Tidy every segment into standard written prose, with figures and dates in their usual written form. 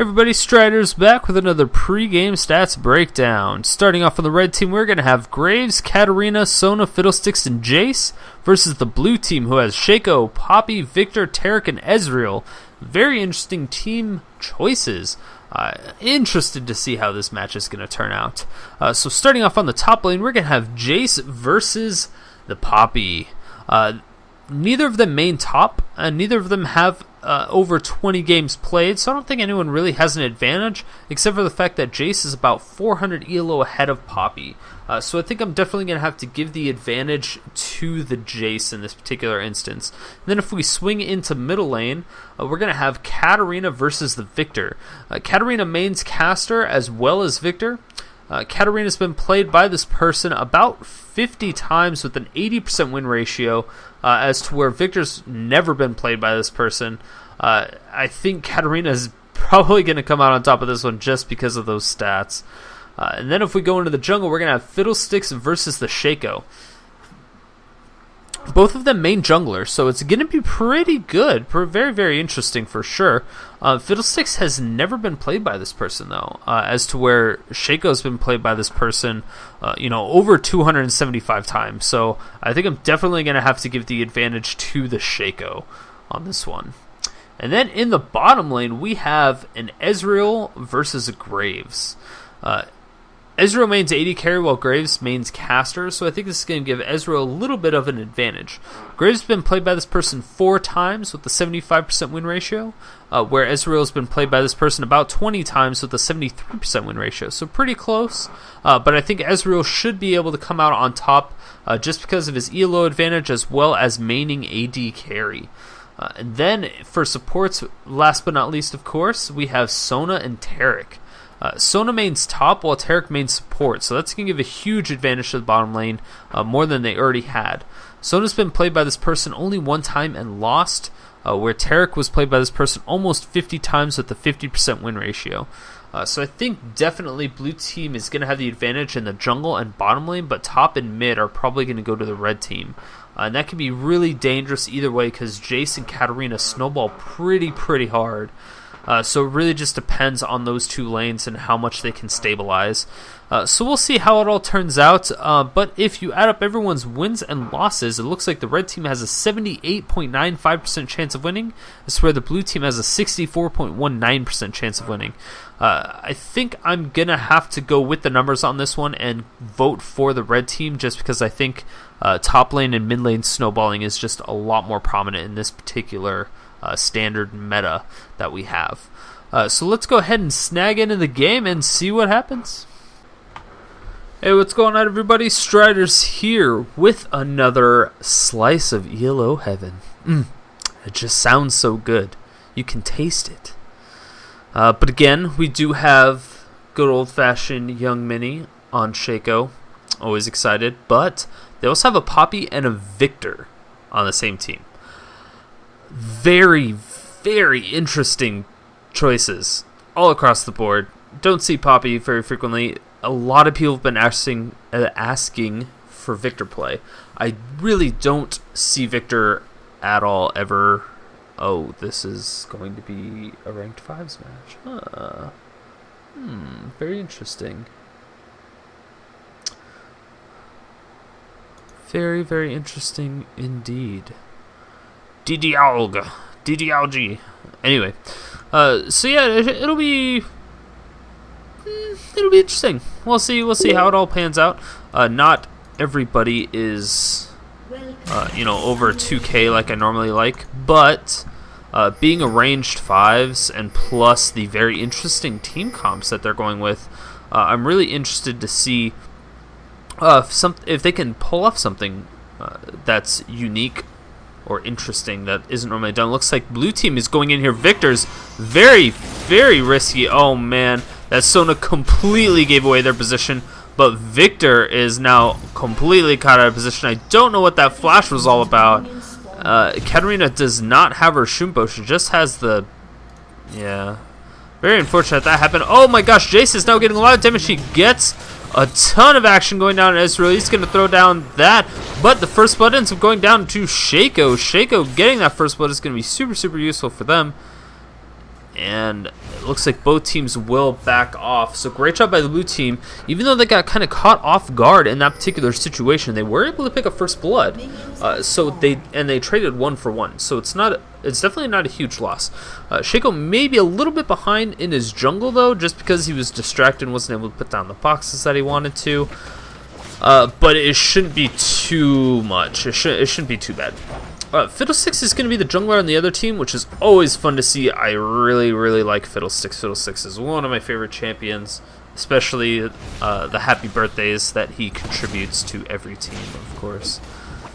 Everybody, Striders back with another pre-game stats breakdown. Starting off on the red team, we're going to have Graves, Katarina, Sona, Fiddlesticks, and Jayce versus the blue team, who has Shaco, Poppy, Viktor, Taric, and Ezreal. Very interesting team choices. Interested to see how this match is going to turn out. So starting off on the top lane, we're going to have Jayce versus the Poppy. Neither of them main top, and neither of them have over 20 games played, so I don't think anyone really has an advantage, except for the fact that Jayce is about 400 ELO ahead of Poppy. So I think I'm definitely going to have to give the advantage to the Jayce in this particular instance. And then if we swing into middle lane, we're going to have Katarina versus the Viktor. Katarina mains caster as well as Viktor. Katarina's been played by this person about 50 times with an 80% win ratio, as to where Viktor's never been played by this person. I think Katarina is probably going to come out on top of this one just because of those stats. And then if we go into the jungle, we're going to have Fiddlesticks versus the Shaco. Both of them main junglers, so it's going to be pretty good. Very, very interesting for sure. Fiddlesticks has never been played by this person, though, as to where Shaco's been played by this person, over 275 times. So I think I'm definitely going to have to give the advantage to the Shaco on this one. And then in the bottom lane, we have an Ezreal versus a Graves. Ezreal mains 80 carry while Graves mains caster, so I think this is going to give Ezreal a little bit of an advantage. Graves has been played by this person 4 times with a 75% win ratio, where Ezreal has been played by this person about 20 times with a 73% win ratio, so pretty close. But I think Ezreal should be able to come out on top just because of his ELO advantage as well as maining AD carry. And then for supports, last but not least, of course, we have Sona and Taric. Sona mains top while Taric mains support, so that's going to give a huge advantage to the bottom lane, more than they already had. Sona's been played by this person only 1 time and lost, where Taric was played by this person almost 50 times with a 50% win ratio. So I think definitely blue team is going to have the advantage in the jungle and bottom lane, but top and mid are probably going to go to the red team. And that can be really dangerous either way because Jayce and Katarina snowball pretty hard. So it really just depends on those 2 lanes and how much they can stabilize. So we'll see how it all turns out. But if you add up everyone's wins and losses, it looks like the red team has a 78.95% chance of winning. That's where the blue team has a 64.19% chance of winning. I think I'm going to have to go with the numbers on this one and vote for the red team just because I think top lane and mid lane snowballing is just a lot more prominent in this particular standard meta that we have. So let's go ahead and snag into the game and see what happens. Hey, what's going on, everybody? Striders here with another slice of ELO heaven. It just sounds so good. You can taste it. But again, we do have good old-fashioned youngMINI on Shaco. Always excited. But they also have a Poppy and a Viktor on the same team. Very, very interesting choices all across the board. Don't see Poppy very frequently. A lot of people have been asking for Viktor play. I really don't see Viktor at all ever. Oh, this is going to be a ranked 5s match. Very interesting. Very, very interesting indeed. DDLG. Anyway, so yeah, it'll be interesting. We'll see how it all pans out. Not everybody is over 2K like I normally like, but being arranged 5s and plus the very interesting team comps that they're going with, I'm really interested to see if they can pull off something that's unique or interesting that isn't normally done. Looks like blue team is going in here. Viktor's very, very risky. Oh man, that Sona completely gave away their position, but Viktor is now completely caught out of position. I don't know what that flash was all about. Katarina does not have her Shumpo. She just has the... Yeah. Very unfortunate that happened. Oh my gosh, Jayce is now getting a lot of damage. She gets a ton of action going down in Ezreal. He's going to throw down that, but the first blood ends up going down to Shaco. Shaco getting that first blood is going to be super, super useful for them. and it looks like both teams will back off. So great job by the blue team. Even though they got kind of caught off guard in that particular situation, they were able to pick up first blood. So they traded 1 for 1. So it's definitely not a huge loss. Shaco may be a little bit behind in his jungle though, just because he was distracted and wasn't able to put down the boxes that he wanted to. But it shouldn't be too much. It shouldn't be too bad. Fiddlesticks is going to be the jungler on the other team, which is always fun to see. I really, really like Fiddlesticks. Fiddlesticks is one of my favorite champions, especially the happy birthdays that he contributes to every team, of course.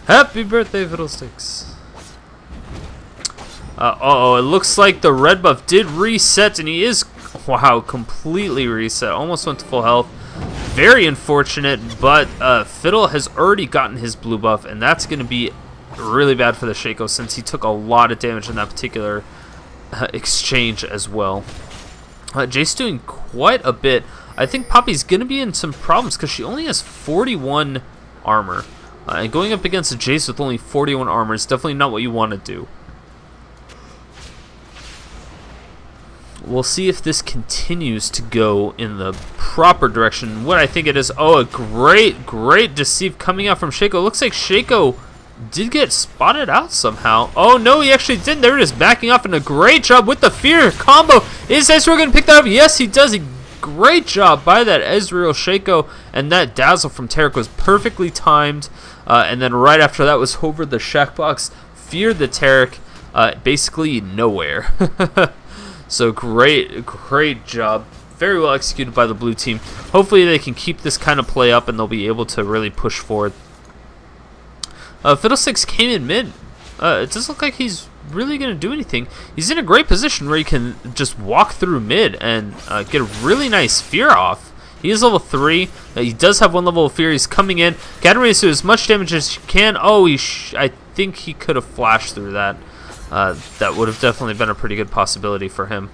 Happy birthday, Fiddlesticks. It looks like the red buff did reset, and he is, wow, completely reset. Almost went to full health. Very unfortunate, but Fiddle has already gotten his blue buff, and that's going to be really bad for the Shaco since he took a lot of damage in that particular exchange as well. Jayce doing quite a bit. I think Poppy's going to be in some problems because she only has 41 armor. And going up against a Jayce with only 41 armor is definitely not what you want to do. We'll see if this continues to go in the proper direction. What I think it is, a great deceive coming out from Shaco. Looks like Shaco did get spotted out somehow. Oh no, he actually didn't. There it is, backing off, and a great job with the fear combo. Is Ezreal going to pick that up? Yes, he does. Great job by that Ezreal Shaco, and that dazzle from Taric was perfectly timed. And then right after that was over the Shack box, feared the Taric basically nowhere. So great job. Very well executed by the blue team. Hopefully they can keep this kind of play up and they'll be able to really push forward. Fiddlesticks came in mid. It doesn't look like he's really going to do anything. He's in a great position where he can just walk through mid and get a really nice fear off. He is level 3. He does have 1 level of fear. He's coming in. Katarina to as much damage as he can. I think he could have flashed through that. That would have definitely been a pretty good possibility for him.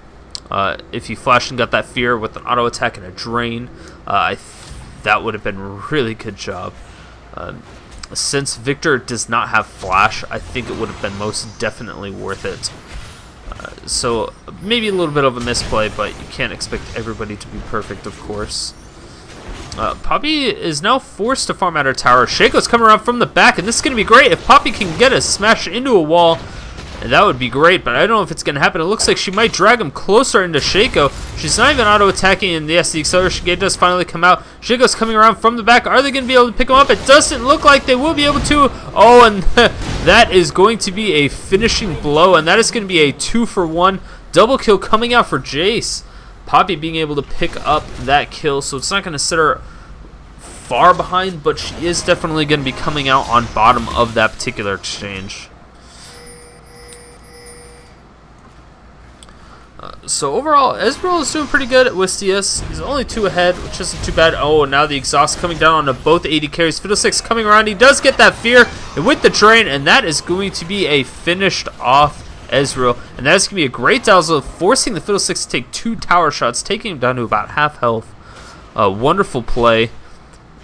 If he flashed and got that fear with an auto attack and a drain, that would have been a really good job. Since Viktor does not have flash, I think it would have been most definitely worth it. So maybe a little bit of a misplay, but you can't expect everybody to be perfect, of course. Poppy is now forced to farm out her tower. Shaco's coming around from the back, and this is going to be great. If Poppy can get a smash into a wall, that would be great, but I don't know if it's going to happen. It looks like she might drag him closer into Shaco. She's not even auto-attacking, and yes, the acceleration gate does finally come out. Shaco's coming around from the back. Are they going to be able to pick him up? It doesn't look like they will be able to. Oh, and that is going to be a finishing blow, and that is going to be a 2-for-1 double kill coming out for Jayce. Poppy being able to pick up that kill, so it's not going to set her far behind, but she is definitely going to be coming out on bottom of that particular exchange. So overall, Ezreal is doing pretty good with CS. He's only 2 ahead, which isn't too bad. Oh, now the exhaust coming down onto both AD carries. Fiddlesticks coming around. He does get that fear with the drain, and that is going to be a finished off Ezreal. And that is going to be a great dazzle, forcing the Fiddlesticks to take 2 tower shots, taking him down to about half health. Wonderful play.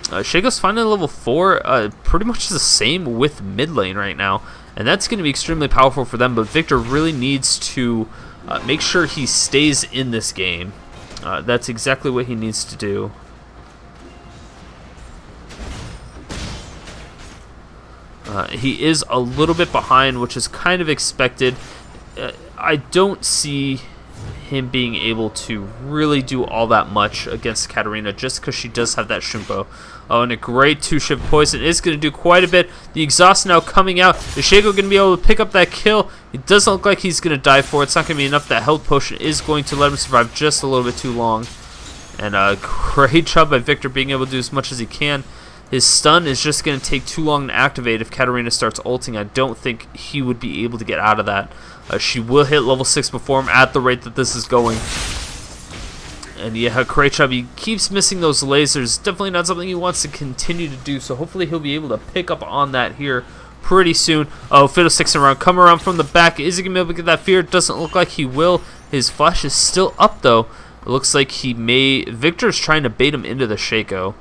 Shaco's finally level 4. Pretty much the same with mid lane right now. And that's going to be extremely powerful for them, but Viktor really needs to make sure he stays in this game. That's exactly what he needs to do. He is a little bit behind, which is kind of expected. I don't see him being able to really do all that much against Katarina just because she does have that Shumpo. Oh, and a great 2-shift poison is going to do quite a bit. The exhaust now coming out. Is Shaco going to be able to pick up that kill? It doesn't look like he's going to die for it. It's not going to be enough. That health potion is going to let him survive just a little bit too long. And a great job by Viktor being able to do as much as he can. His stun is just going to take too long to activate if Katarina starts ulting. I don't think he would be able to get out of that. She will hit level 6 before him at the rate that this is going. And yeah, great job. He keeps missing those lasers. Definitely not something he wants to continue to do. So hopefully he'll be able to pick up on that here pretty soon. Oh, Fiddlesticks around. Come around from the back. Is he going to be able to get that fear? Doesn't look like he will. His flash is still up, though. It looks like he may... Viktor's trying to bait him into the Shaco.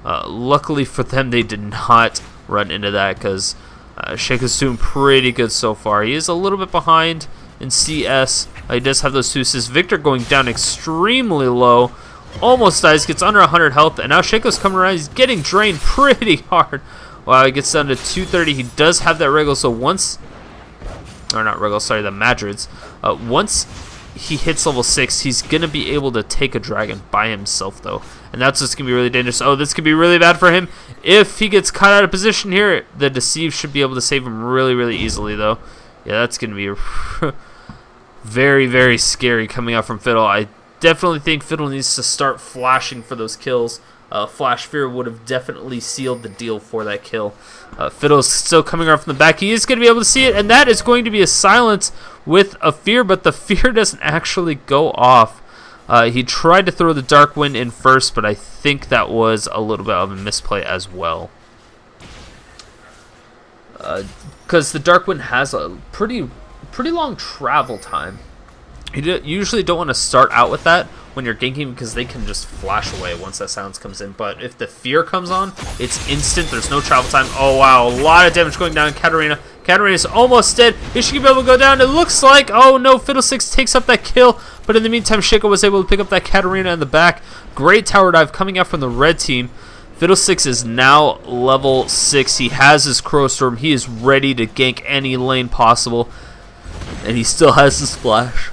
Luckily for them, they did not run into that because Shaco's doing pretty good so far. He is a little bit behind, in CS. He does have those 2 assists. Viktor going down extremely low. Almost dies, gets under 100 health, and now Shaco's coming around. He's getting drained pretty hard. Wow, he gets down to 230. He does have that wriggle, so once... Or not wriggle, sorry, the Madrids. Once he hits level 6, he's going to be able to take a dragon by himself, though. And that's what's going to be really dangerous. Oh, this could be really bad for him. If he gets caught out of position here, the Deceive should be able to save him really, really easily, though. Yeah, that's going to be very, very scary coming out from Fiddle. I definitely think Fiddle needs to start flashing for those kills. Flash Fear would have definitely sealed the deal for that kill. Fiddle is still coming around from the back. He is going to be able to see it, and that is going to be a silence with a Fear, but the Fear doesn't actually go off. He tried to throw the Dark Wind in first, but I think that was a little bit of a misplay as well. Because the Dark Wind has a pretty long travel time. You usually don't want to start out with that when you're ganking because they can just flash away once that silence comes in. But if the Fear comes on, it's instant. There's no travel time. Oh, wow. A lot of damage going down. Katarina. Katarina's almost dead. He should be able to go down. It looks like, oh no, Fiddlesticks takes up that kill. But in the meantime, Shaco was able to pick up that Katarina in the back. Great tower dive coming out from the red team. Fiddlesticks is now level 6. He has his Crow Storm. He is ready to gank any lane possible. And he still has his splash.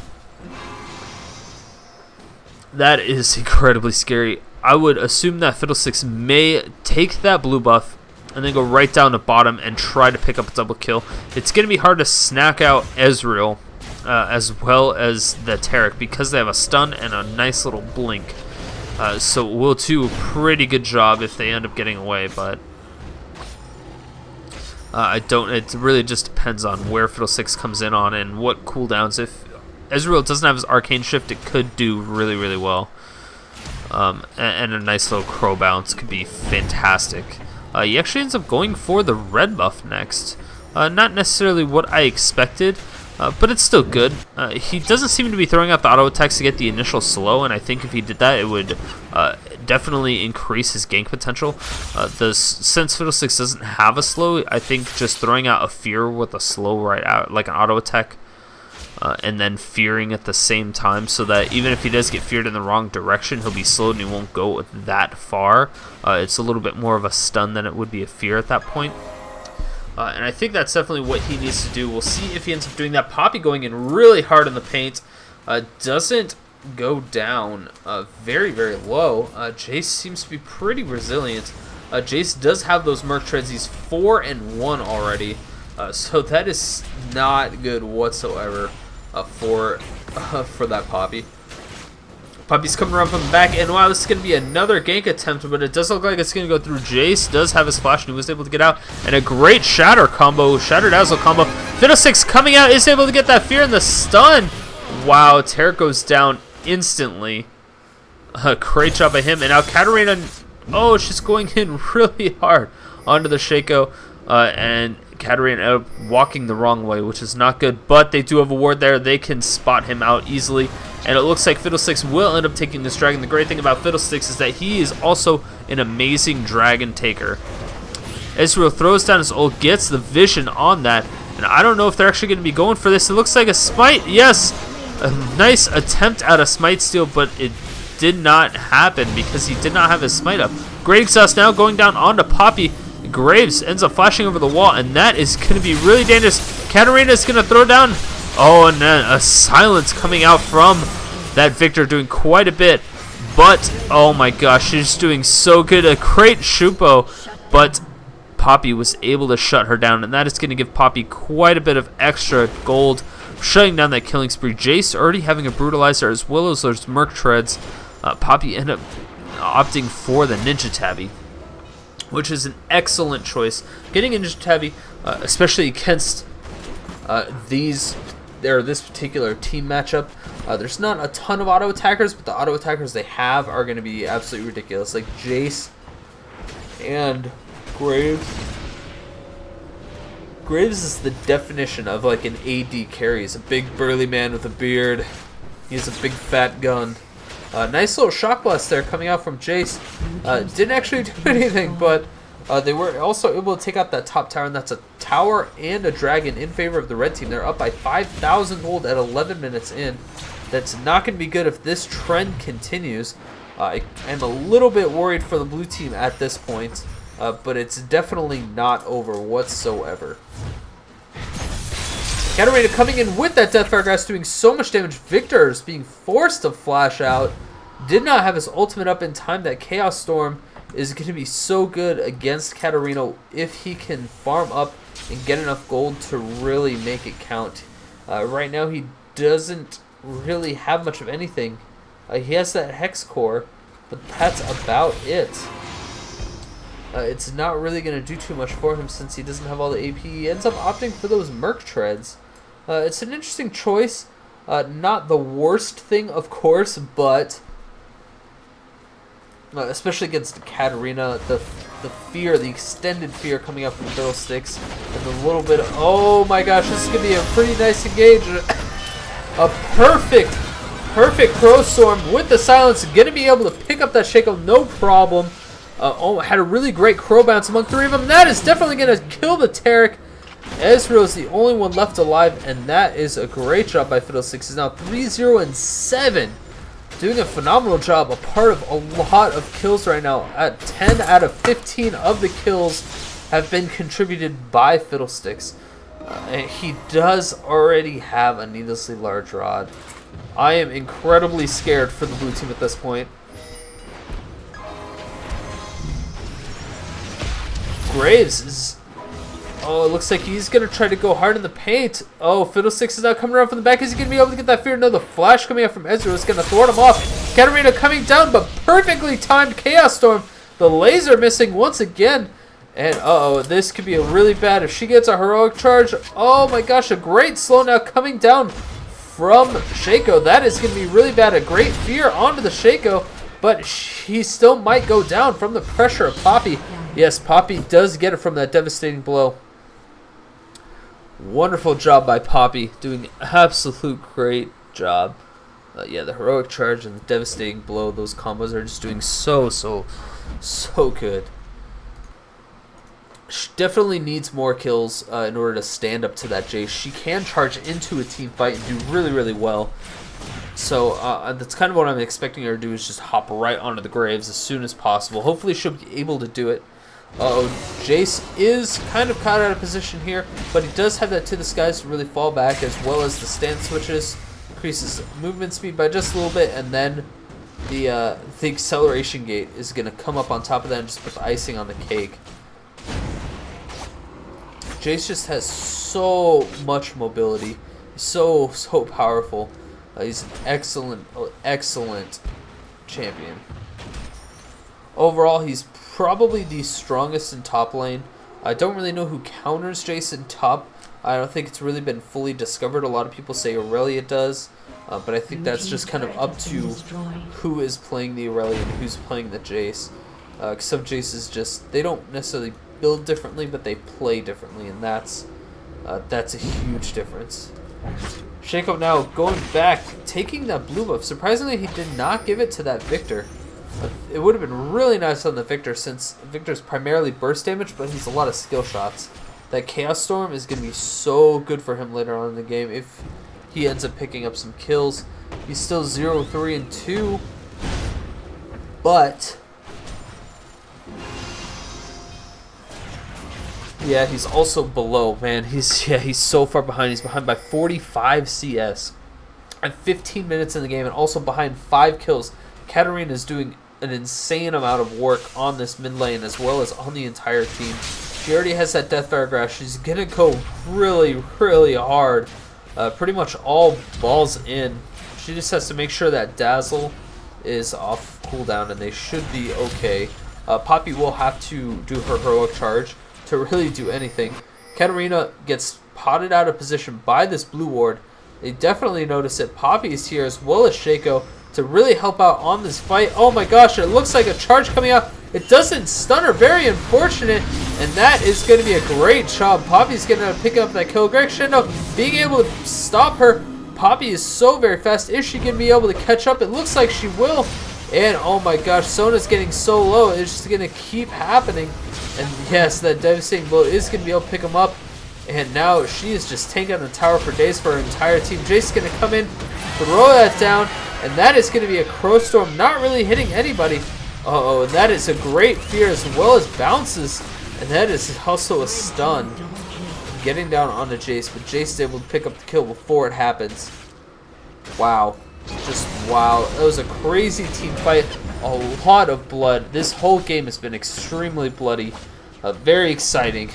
That is incredibly scary. I would assume that Fiddlesticks may take that blue buff and then go right down to bottom and try to pick up a double kill. It's going to be hard to snack out Ezreal as well as the Taric because they have a stun and a nice little blink. So we'll do a pretty good job if they end up getting away, but it really just depends on where Fiddlesticks comes in on and what cooldowns. If Ezreal doesn't have his Arcane Shift, it could do really, really well. And a nice little Crow bounce could be fantastic. He actually ends up going for the red buff next. Not necessarily what I expected, but it's still good. He doesn't seem to be throwing out the auto attacks to get the initial slow, and I think if he did that, it would definitely increase his gank potential. Since Fiddlesticks doesn't have a slow, I think just throwing out a Fear with a slow right out, like an auto attack, and then fearing at the same time, so that even if he does get feared in the wrong direction, he'll be slowed and he won't go that far. It's a little bit more of a stun than it would be a fear at that point. And I think that's definitely what he needs to do. We'll see if he ends up doing that. Poppy going in really hard in the paint. Doesn't go down very, very low. Jayce seems to be pretty resilient. Jayce does have those Merc Treads. He's 4-1 already. So that is not good whatsoever for that Poppy. Poppy's coming around from the back, and wow, this is going to be another gank attempt, but it does look like it's going to go through. Jayce does have his flash, and he was able to get out, and a great Shatter combo, Shatter Dazzle combo. Fiddlesticks coming out, is able to get that Fear and the stun. Wow, Taric goes down instantly. Great job by him, and now Katarina, oh, she's going in really hard onto the Shaco, and Katarina ended up walking the wrong way, which is not good, but they do have a ward there. They can spot him out easily, and it looks like Fiddlesticks will end up taking this dragon. The great thing about Fiddlesticks is that he is also an amazing dragon taker. Ezreal throws down his ult, gets the vision on that, and I don't know if they're actually going to be going for this. It looks like a smite. Yes, a nice attempt at a smite steal, but it did not happen because he did not have his smite up. Great exhaust now going down onto Poppy. Graves ends up flashing over the wall, and that is going to be really dangerous. Katarina is going to throw down. Oh, and then a silence coming out from that Viktor, doing quite a bit. But, oh my gosh, she's doing so good. A great Shupo, but Poppy was able to shut her down, and that is going to give Poppy quite a bit of extra gold, shutting down that killing spree. Jayce already having a Brutalizer as well as those Merc Treads. Poppy ended up opting for the Ninja Tabby, which is an excellent choice. Getting a Ninja Tabby, especially against this particular team matchup. There's not a ton of auto attackers, but the auto attackers they have are going to be absolutely ridiculous, like Jayce and Graves. Graves is the definition of like an AD carry. He's a big burly man with a beard. He has a big fat gun. Nice little shock blast there coming out from Jayce. Didn't actually do anything, but They were also able to take out that top tower, and that's a tower and a dragon in favor of the red team. They're up by 5,000 gold at 11 minutes in. That's not going to be good if this trend continues. I am a little bit worried for the blue team at this point, but it's definitely not over whatsoever. Katarina coming in with that Deathfire Grass, doing so much damage. Viktor is being forced to flash out. Did not have his ultimate up in time. That Chaos Storm is going to be so good against Katarina if he can farm up and get enough gold to really make it count. Right now he doesn't really have much of anything. He has that Hex Core, but that's about it. It's not really going to do too much for him since he doesn't have all the AP. He ends up opting for those Merc Treads. It's an interesting choice. Not the worst thing, of course, but especially against Katarina, the fear, the extended fear coming up from Fiddlesticks, and a little bit of, oh my gosh, this is going to be a pretty nice engage. A perfect Crow Storm with the silence, going to be able to pick up that Shaco, no problem. Had a really great Crow bounce among three of them. That is definitely going to kill the Taric. Ezreal is the only one left alive, and that is a great job by Fiddlesticks. He's now 3-0-7. Doing a phenomenal job, a part of a lot of kills right now. At 10 out of 15 of the kills have been contributed by Fiddlesticks. And he does already have a needlessly large rod. I am incredibly scared for the blue team at this point. Graves is... Oh, it looks like he's going to try to go hard in the paint. Oh, Fiddlesticks is now coming around from the back. Is he going to be able to get that fear? No, the flash coming out from Ezreal is going to thwart him off. Katarina coming down, but perfectly timed Chaos Storm. The laser missing once again. And uh-oh, this could be a really bad if she gets a heroic charge. Oh my gosh, a great slow now coming down from Shaco. That is going to be really bad. A great fear onto the Shaco, but he still might go down from the pressure of Poppy. Yes, Poppy does get it from that devastating blow. Wonderful job by Poppy, doing absolute great job. Yeah, the heroic charge and the devastating blow, those combos are just doing so good. She definitely needs more kills in order to stand up to that Jayce. She can charge into a team fight and do really well. So that's kind of what I'm expecting her to do, is just hop right onto the Graves as soon as possible. Hopefully she'll be able to do it. Jayce is kind of caught out of position here, but he does have that to the skies to really fall back, as well as the stance switches. Increases movement speed by just a little bit, and then the acceleration gate is going to come up on top of that and just put the icing on the cake. Jayce just has so much mobility, so powerful. He's an excellent champion. Overall, he's probably the strongest in top lane. I don't really know who counters Jayce in top. I don't think it's really been fully discovered. A lot of people say Aurelia does, but I think that's just kind of up to who is playing the Aurelia and who's playing the Jayce. Some Jayces just, they don't necessarily build differently, but they play differently, and that's a huge difference. Shaco now going back, taking that blue buff. Surprisingly, he did not give it to that Viktor. It would have been really nice on the Viktor, since Viktor's primarily burst damage, but he's a lot of skill shots. That Chaos Storm is going to be so good for him later on in the game if he ends up picking up some kills. He's still 0-3-2, but yeah, he's also below, man. He's so far behind. He's behind by 45 CS at 15 minutes in the game, and also behind 5 kills. Katarina is doing an insane amount of work on this mid lane as well as on the entire team. She already has that Deathfire Grass. She's going to go really hard. Pretty much all balls in. She just has to make sure that Dazzle is off cooldown, and they should be okay. Poppy will have to do her heroic charge to really do anything. Katarina gets potted out of position by this blue ward. They definitely notice it. Poppy is here as well as Shaco to really help out on this fight. Oh my gosh, it looks like a charge coming out. It doesn't stun her. Very unfortunate. And that is going to be a great job. Poppy's going to pick up that kill. Greg Shindo being able to stop her. Poppy is so very fast. Is she going to be able to catch up? It looks like she will. And oh my gosh, Sona's getting so low, it's just going to keep happening. And yes, that devastating blow is going to be able to pick him up. And now she is just tanking on the tower for days for her entire team. Jayce is going to come in, throw that down, and that is going to be a Crow Storm, not really hitting anybody. Uh-oh, and that is a great fear as well as bounces. And that is also a stun. Getting down onto Jayce, but Jayce is able to pick up the kill before it happens. Wow. Just wow. That was a crazy team fight. A lot of blood. This whole game has been extremely bloody. Very exciting.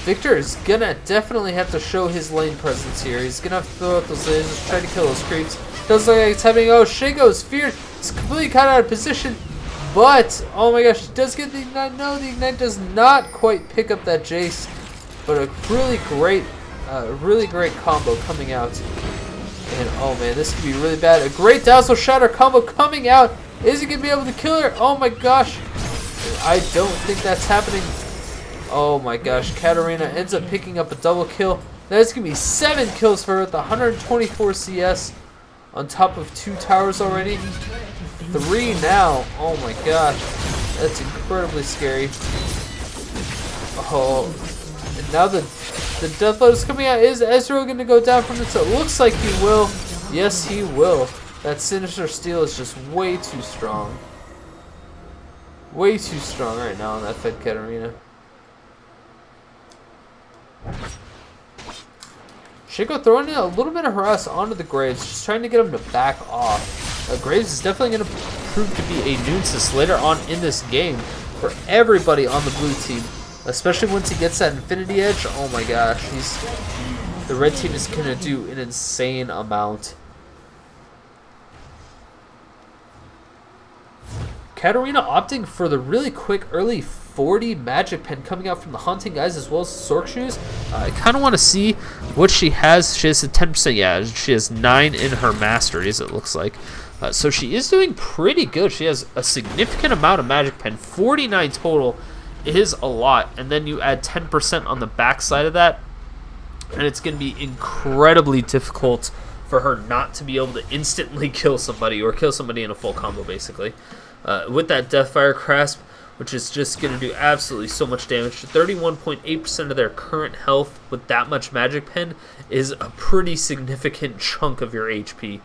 Viktor is gonna definitely have to show his lane presence here. He's gonna have to throw out those lasers, try to kill those creeps. Doesn't look like it's happening. Oh, Shaco's feared. It's completely caught out of position. But, oh my gosh, he does get the Ignite. No, the Ignite does not quite pick up that Jayce. But a really great combo coming out. And, oh man, this could be really bad. A great Dazzle Shatter combo coming out. Is he going to be able to kill her? Oh my gosh. I don't think that's happening. Oh my gosh, Katarina ends up picking up a double kill. That's going to be 7 kills for her with 124 CS. On top of 2 towers already. 3 now. Oh my gosh. That's incredibly scary. Oh. And now the Deathload is coming out. Is Ezreal going to go down from this? It looks like he will. Yes, he will. That Sinister Steel is just way too strong. Way too strong right now on that Fed Katarina. Shaco throwing in a little bit of harass onto the Graves, just trying to get him to back off. Graves is definitely going to prove to be a nuisance later on in this game for everybody on the blue team, especially once he gets that Infinity Edge. Oh my gosh, the red team is going to do an insane amount. Katarina opting for the really quick early 40 magic pen coming out from the Haunting Guys as well as Sork Shoes. I kind of want to see what she has. She has a 10%, yeah, she has 9 in her masteries, it looks like. So she is doing pretty good. She has a significant amount of magic pen. 49 total is a lot. And then you add 10% on the back side of that, and it's going to be incredibly difficult for her not to be able to instantly kill somebody or kill somebody in a full combo, basically. With that Deathfire Grasp, which is just going to do absolutely so much damage. 31.8% of their current health with that much magic pen is a pretty significant chunk of your HP.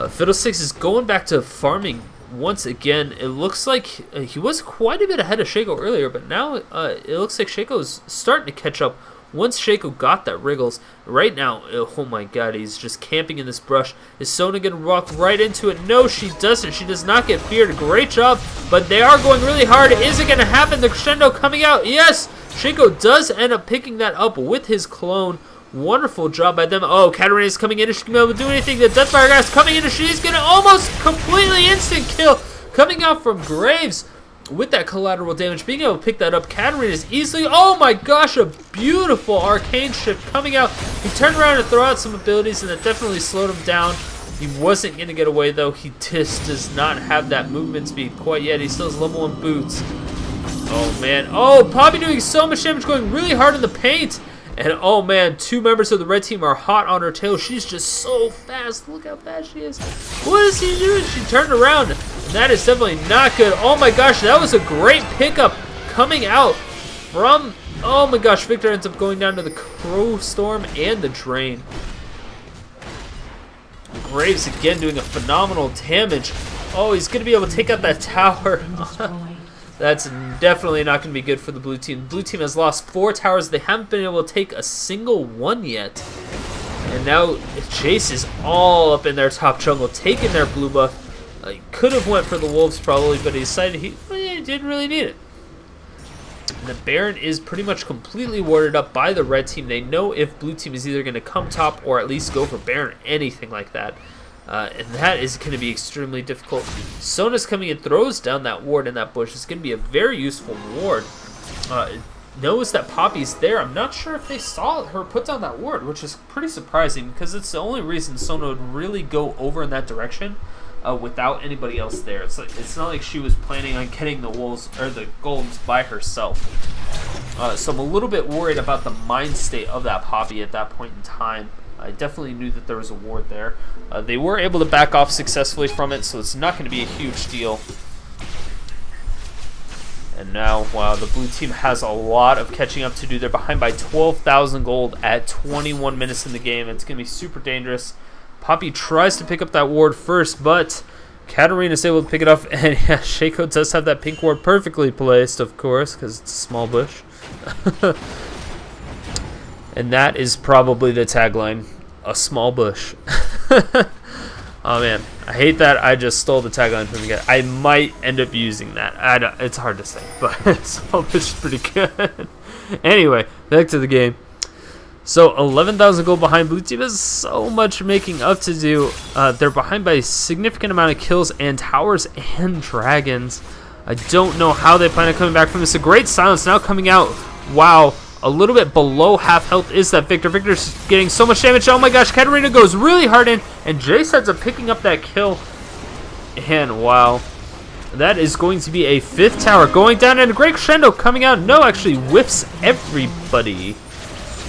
Fiddlesticks is going back to farming once again. It looks like he was quite a bit ahead of Shaco earlier, but now it looks like Shaco's starting to catch up once Shaco got that Wriggles. Right now, oh my god, he's just camping in this brush. Is Sona going to walk right into it? No, she doesn't. She does not get feared. Great job, but they are going really hard. Is it going to happen? The crescendo coming out. Yes, Shaco does end up picking that up with his clone. Wonderful job by them. Oh, Katarina is coming in. Is she going to be able to do anything? The Deathfire Gas coming in, and she's going to almost completely instant kill. Coming out from Graves with that collateral damage. Being able to pick that up. Katarina is easily, oh my gosh, a beautiful arcane shift coming out. He turned around and threw out some abilities, and that definitely slowed him down. He wasn't going to get away, though. He just does not have that movement speed quite yet. He still has level 1 boots. Oh, man. Oh, Poppy doing so much damage, going really hard in the paint. And oh man, 2 members of the red team are hot on her tail. She's just so fast. Look how fast she is. What is she doing? She turned around. And that is definitely not good. Oh my gosh, that was a great pickup coming out from... Oh my gosh, Viktor ends up going down to the Crow Storm and the Drain. Graves again doing a phenomenal damage. Oh, he's going to be able to take out that tower. That's definitely not going to be good for the blue team. The blue team has lost 4 towers. They haven't been able to take a single one yet. And now Jayce is all up in their top jungle, taking their blue buff. He could have went for the wolves probably, but he decided he didn't really need it. And the Baron is pretty much completely warded up by the red team. They know if blue team is either going to come top or at least go for Baron, anything like that. And that is going to be extremely difficult. Sona's coming in, throws down that ward in that bush. It's going to be a very useful ward. Knows that Poppy's there. I'm not sure if they saw her put down that ward, which is pretty surprising because it's the only reason Sona would really go over in that direction without anybody else there. It's not like she was planning on getting the wolves or the golems by herself. So I'm a little bit worried about the mind state of that Poppy at that point in time. I definitely knew that there was a ward there. They were able to back off successfully from it, so it's not going to be a huge deal. And now, wow, the blue team has a lot of catching up to do. They're behind by 12,000 gold at 21 minutes in the game. It's going to be super dangerous. Poppy tries to pick up that ward first, but Katarina is able to pick it up. And yeah, Shaco does have that pink ward perfectly placed, of course, because it's a small bush. And that is probably the tagline, a small bush. Oh man, I hate that I just stole the tagline from the guy. I might end up using that. It's hard to say, but small bush is pretty good. Anyway, back to the game. So 11,000 gold behind. Blue team has so much making up to do. They're behind by a significant amount of kills and towers and dragons. I don't know how they plan on coming back from this. A great silence now coming out. Wow. A little bit below half health is that Viktor. Viktor's getting so much damage. Oh my gosh, Katarina goes really hard in, and Jayce ends up picking up that kill. And wow, that is going to be a 5th tower going down, and a great crescendo coming out. No, actually whiffs everybody.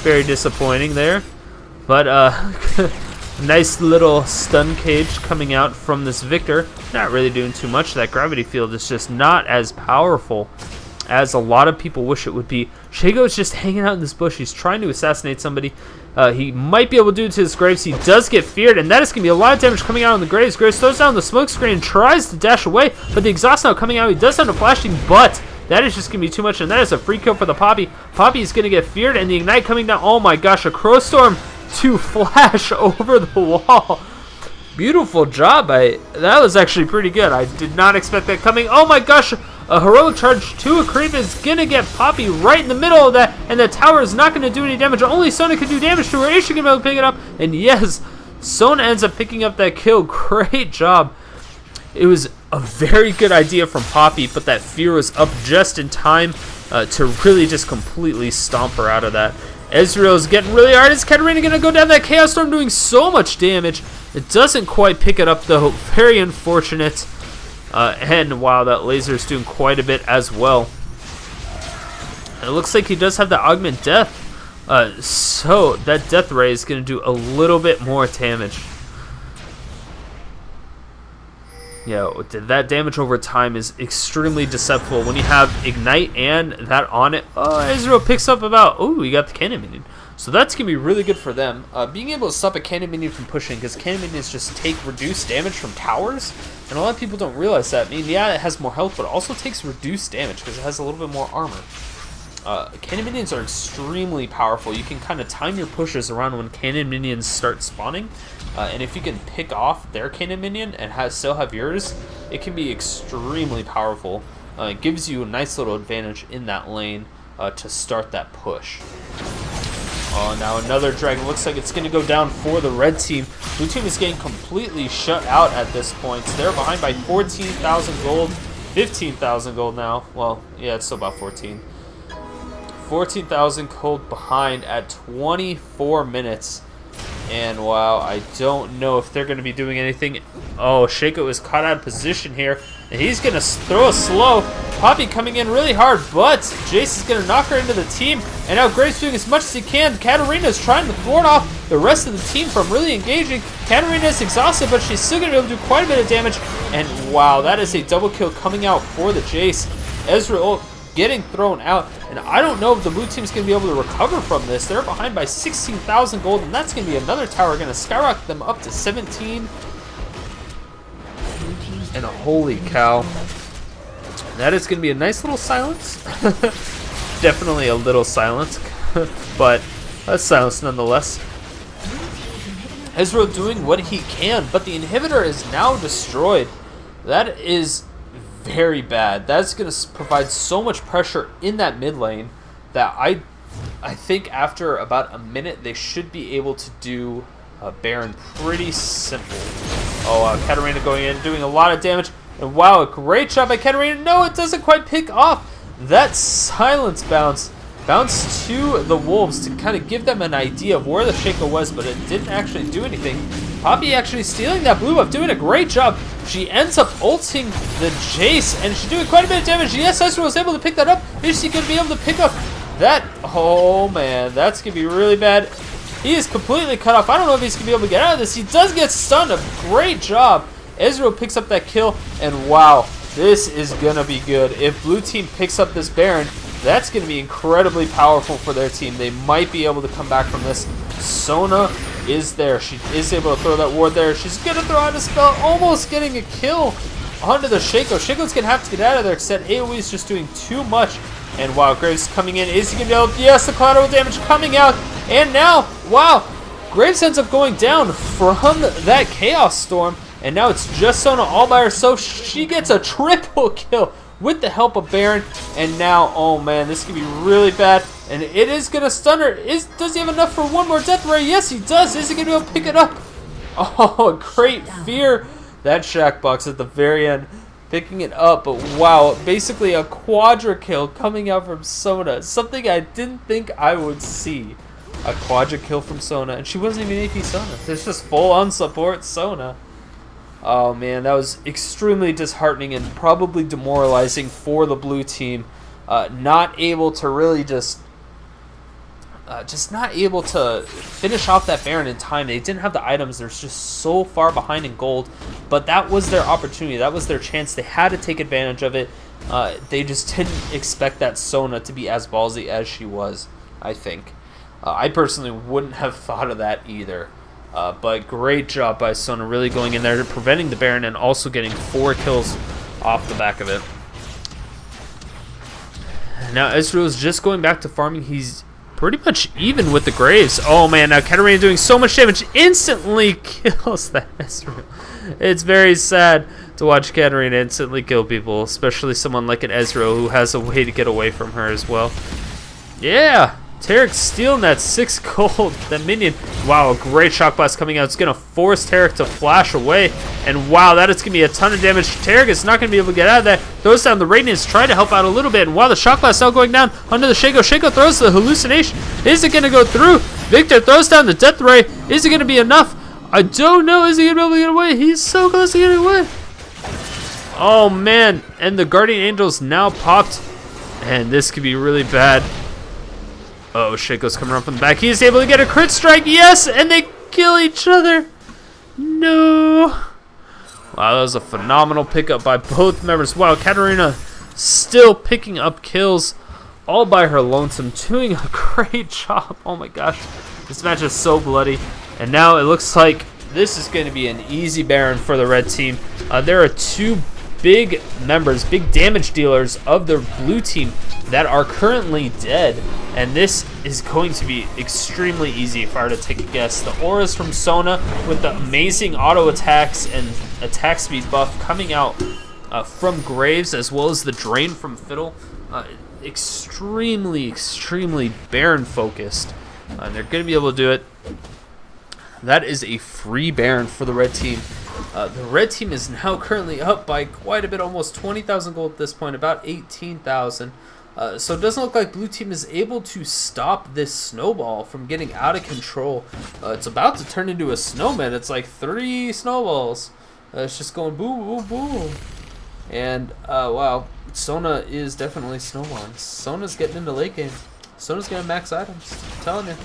Very disappointing there. But nice little stun cage coming out from this Viktor. Not really doing too much. That gravity field is just not as powerful as a lot of people wish it would be. Shaco is just hanging out in this bush. He's trying to assassinate somebody. He might be able to do it to his Graves. He does get feared, and that is going to be a lot of damage coming out on the Graves. Graves throws down the smoke screen and tries to dash away, but the exhaust now coming out. He does have a flashing, but that is just going to be too much, and that is a free kill for the Poppy. Poppy is going to get feared, and the Ignite coming down. Oh my gosh, a Crow Storm to flash over the wall. Beautiful job. That was actually pretty good. I did not expect that coming. Oh my gosh. A heroic charge to a creep is going to get Poppy right in the middle of that, and the tower is not going to do any damage. Only Sona can do damage to her. Is she going to be able to pick it up? And yes, Sona ends up picking up that kill. Great job. It was a very good idea from Poppy, but that fear was up just in time to really just completely stomp her out of that. Ezreal is getting really hard. Is Katarina going to go down that Chaos Storm doing so much damage? It doesn't quite pick it up, though. Very unfortunate. And wow, that laser is doing quite a bit as well. And it looks like he does have the augment death. So that death ray is going to do a little bit more damage. Yeah, that damage over time is extremely deceptive when you have Ignite and that on it. Oh, Ezreal picks up about... Oh, he got the cannon minion. So that's going to be really good for them. Being able to stop a cannon minion from pushing, because cannon minions just take reduced damage from towers. And a lot of people don't realize that. I mean, yeah, it has more health, but it also takes reduced damage because it has a little bit more armor. Cannon minions are extremely powerful. You can kind of time your pushes around when cannon minions start spawning. And if you can pick off their cannon minion and still have yours, it can be extremely powerful. It gives you a nice little advantage in that lane to start that push. Oh, now another dragon. Looks like it's going to go down for the red team. Blue team is getting completely shut out at this point. They're behind by 14,000 gold. 15,000 gold now. Well, yeah, it's still about 14. 14,000 gold behind at 24 minutes. And wow, I don't know if they're going to be doing anything. Oh, Shaco is caught out of position here. And he's going to throw a slow. Poppy coming in really hard, but Jayce is going to knock her into the team. And now Graves doing as much as he can. Katarina is trying to thwart off the rest of the team from really engaging. Katarina is exhausted, but she's still going to be able to do quite a bit of damage. And wow, that is a double kill coming out for the Jayce. Ezreal getting thrown out. And I don't know if the blue team is going to be able to recover from this. They're behind by 16,000 gold, and that's going to be another tower going to skyrocket them up to 17. And holy cow. That is going to be a nice little silence. Definitely a little silence, but a silence nonetheless. Ezreal doing what he can, but the inhibitor is now destroyed. That is very bad. That's going to provide so much pressure in that mid lane that I think after about a minute they should be able to do Baron pretty simple. Oh, Katarina going in, doing a lot of damage. And wow, a great shot by Katarina. No, it doesn't quite pick off. That silence bounce to the Wolves to kind of give them an idea of where the Shaco was, but it didn't actually do anything. Poppy actually stealing that blue buff, doing a great job. She ends up ulting the Jayce, and she's doing quite a bit of damage. Yes, Ezreal was able to pick that up. Is she going to be able to pick up that? Oh, man, that's going to be really bad. He is completely cut off. I don't know if he's going to be able to get out of this. He does get stunned. A great job. Ezreal picks up that kill, and wow, this is going to be good. If blue team picks up this Baron, that's going to be incredibly powerful for their team. They might be able to come back from this. Sona is there. She is able to throw that ward there. She's going to throw out a spell, almost getting a kill onto the Shaco. Shaco's going to have to get out of there because that AoE is just doing too much. And wow, Graves coming in. Is he going to be able to? Yes, the collateral damage coming out. And now, wow, Graves ends up going down from that Chaos Storm. And now it's just Sona all by herself. She gets a triple kill with the help of Baron. And now, oh man, this could be really bad. And it is going to stun her. Does he have enough for one more death ray? Yes, he does. Is he going to be able to pick it up? Oh, great fear. That Shack box at the very end, picking it up. But wow, basically a quadra kill coming out from Sona. Something I didn't think I would see. A quadra kill from Sona. And she wasn't even AP Sona. It's just full on support Sona. Oh man, that was extremely disheartening and probably demoralizing for the blue team. Not able to really just not able to finish off that Baron in time. They didn't have the items. They're just so far behind in gold. But that was their opportunity. That was their chance. They had to take advantage of it. They just didn't expect that Sona to be as ballsy as she was, I think. I personally wouldn't have thought of that either. But great job by Sona really going in there, preventing the Baron and also getting 4 kills off the back of it. Now Ezreal is just going back to farming. He's pretty much even with the Graves. Oh man, now Katarina doing so much damage, instantly kills that Ezreal. It's very sad to watch Katarina instantly kill people, especially someone like an Ezreal who has a way to get away from her as well. Yeah, Taric stealing that 6 gold, that minion. Wow, a great shock blast coming out. It's going to force Taric to flash away. And wow, that is going to be a ton of damage. Taric is not going to be able to get out of that. Throws down the Radiance, trying to help out a little bit. And wow, the shock blast now going down under the Shaco. Shaco throws the hallucination. Is it going to go through? Viktor throws down the death ray. Is it going to be enough? I don't know. Is he going to be able to get away? He's so close to getting away. Oh man, and the Guardian Angels now popped. And this could be really bad. Oh, Shaco's coming around from the back. He is able to get a crit strike. Yes, and they kill each other. No. Wow, that was a phenomenal pickup by both members. Wow, Katarina still picking up kills all by her lonesome, doing a great job. Oh my gosh, this match is so bloody. And now it looks like this is going to be an easy Baron for the red team. There are 2 big members, big damage dealers of the blue team that are currently dead, and this is going to be extremely easy if I were to take a guess. The auras from Sona with the amazing auto attacks and attack speed buff coming out from Graves, as well as the drain from Fiddle. Extremely Baron focused, and they're going to be able to do it. That is a free Baron for the red team. The red team is now currently up by quite a bit, almost 20,000 gold at this point, about 18,000. So it doesn't look like blue team is able to stop this snowball from getting out of control. It's about to turn into a snowman. It's like 3 snowballs. It's just going boom, boom, boom. And wow, Sona is definitely snowballing. Sona's getting into late game. Sona's getting max items, I'm telling you.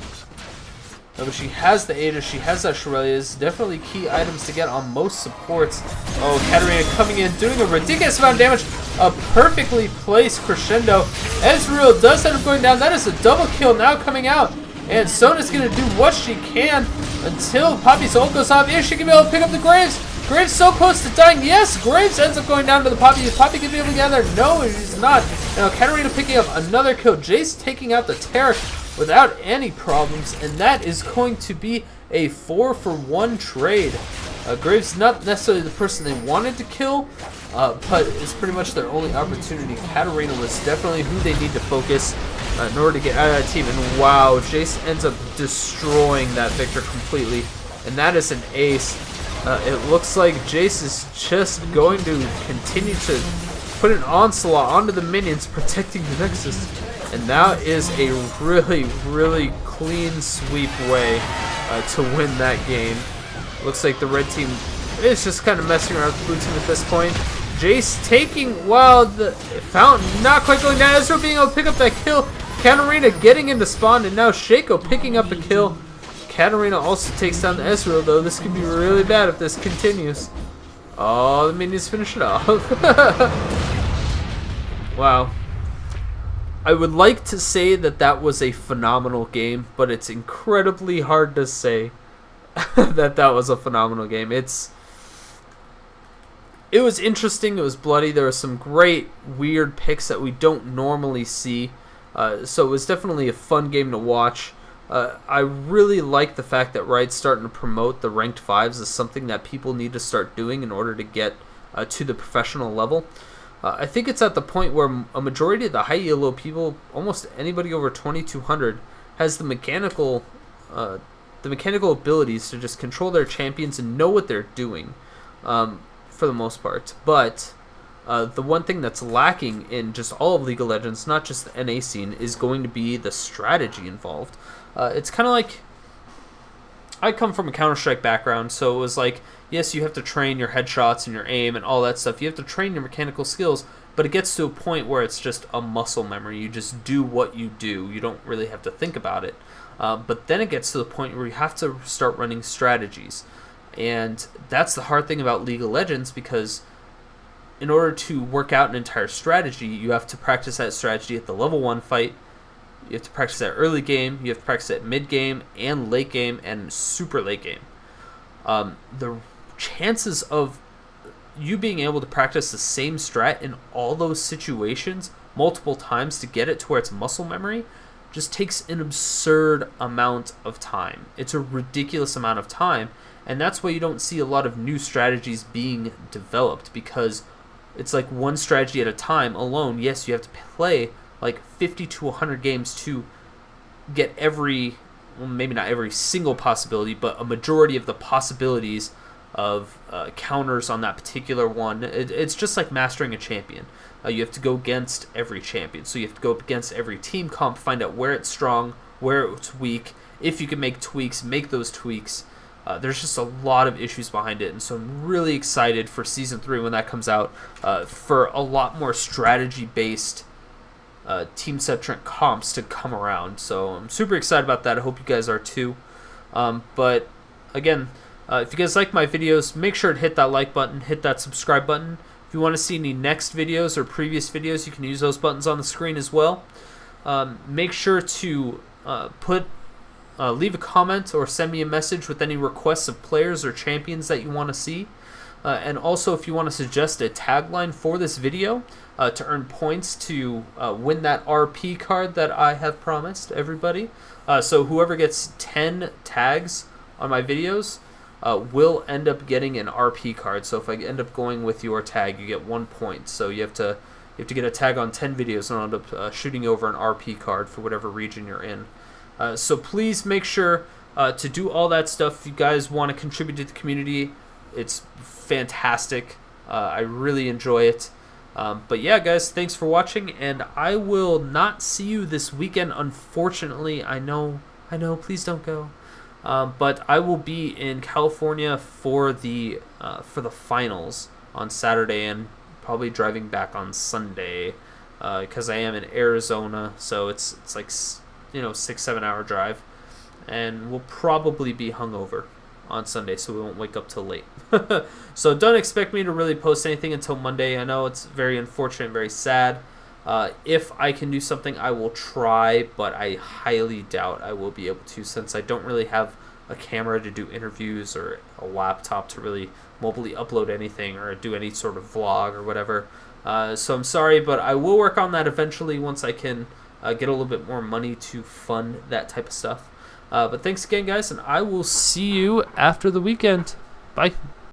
No, but she has the Ada, she has that Shurelya's, definitely key items to get on most supports. Oh, Katarina coming in, doing a ridiculous amount of damage. A perfectly placed crescendo. Ezreal does end up going down. That is a double kill now coming out. And Sona's going to do what she can until Poppy's ult goes off. Is she going to be able to pick up the Graves? Graves so close to dying. Yes, Graves ends up going down to the Poppy. Is Poppy going to be able to get there? No, she's not. Now Katarina picking up another kill. Jayce taking out the Taric without any problems, and that is going to be a 4-for-1 trade. Graves not necessarily the person they wanted to kill, but it's pretty much their only opportunity. Katarina was definitely who they need to focus in order to get out of that team. And wow, Jayce ends up destroying that Viktor completely, and that is an ace. It looks like Jayce is just going to continue to put an onslaught onto the minions, protecting the Nexus. And that is a really clean sweep way to win that game. Looks like the red team is just kind of messing around with the blue team at this point. Jayce taking, wow, the fountain not quite going down. Ezreal being able to pick up that kill. Katarina getting into spawn, and now Shaco picking up a kill. Katarina also takes down the Ezreal, though. This could be really bad if this continues. Oh, the minions finish it off. Wow. I would like to say that that was a phenomenal game, but it's incredibly hard to say that that was a phenomenal game. It was interesting. It was bloody. There were some great, weird picks that we don't normally see. So it was definitely a fun game to watch. I really like the fact that Riot's starting to promote the ranked 5s as something that people need to start doing in order to get to the professional level. I think it's at the point where a majority of the high ELO people, almost anybody over 2200, has the mechanical abilities to just control their champions and know what they're doing, for the most part. But the one thing that's lacking in just all of League of Legends, not just the NA scene, is going to be the strategy involved. It's kind of like, I come from a Counter-Strike background, so it was like, yes, you have to train your headshots and your aim and all that stuff. You have to train your mechanical skills, but it gets to a point where it's just a muscle memory. You just do what you do. You don't really have to think about it. But then it gets to the point where you have to start running strategies. And that's the hard thing about League of Legends, because in order to work out an entire strategy, you have to practice that strategy at the level 1 fight. You have to practice that early game, you have to practice that mid game, and late game, and super late game. The chances of you being able to practice the same strat in all those situations multiple times to get it to where it's muscle memory just takes an absurd amount of time. It's a ridiculous amount of time, and that's why you don't see a lot of new strategies being developed, because it's like one strategy at a time alone. Yes, you have to play like 50 to 100 games to get every, well, maybe not every single possibility, but a majority of the possibilities of counters on that particular one. It's just like mastering a champion. You have to go against every champion. So you have to go up against every team comp, find out where it's strong, where it's weak. If you can make tweaks, make those tweaks. There's just a lot of issues behind it, and so I'm really excited for Season 3 when that comes out, for a lot more strategy-based team-centric comps to come around. So I'm super excited about that. I hope you guys are too. But again, if you guys like my videos, make sure to hit that like button, hit that subscribe button. If you want to see any next videos or previous videos, you can use those buttons on the screen as well. Make sure to leave a comment or send me a message with any requests of players or champions that you want to see. And also, if you want to suggest a tagline for this video to earn points to win that RP card that I have promised everybody. So whoever gets 10 tags on my videos will end up getting an RP card. So if I end up going with your tag, you get 1 point. So you have to get a tag on 10 videos, and I'll end up shooting over an RP card for whatever region you're in. So please make sure to do all that stuff. If you guys want to contribute to the community, it's fantastic. I really enjoy it. But yeah, guys, thanks for watching, and I will not see you this weekend, unfortunately. I know, please don't go. But I will be in California for the finals on Saturday, and probably driving back on Sunday, because I am in Arizona, so it's like 6-7 hour drive, and we'll probably be hungover on Sunday, so we won't wake up till late. So don't expect me to really post anything until Monday. I know it's very unfortunate, very sad. If I can do something, I will try, but I highly doubt I will be able to, since I don't really have a camera to do interviews or a laptop to really mobilely upload anything or do any sort of vlog or whatever. So I'm sorry, but I will work on that eventually once I can get a little bit more money to fund that type of stuff. But thanks again, guys, and I will see you after the weekend. Bye.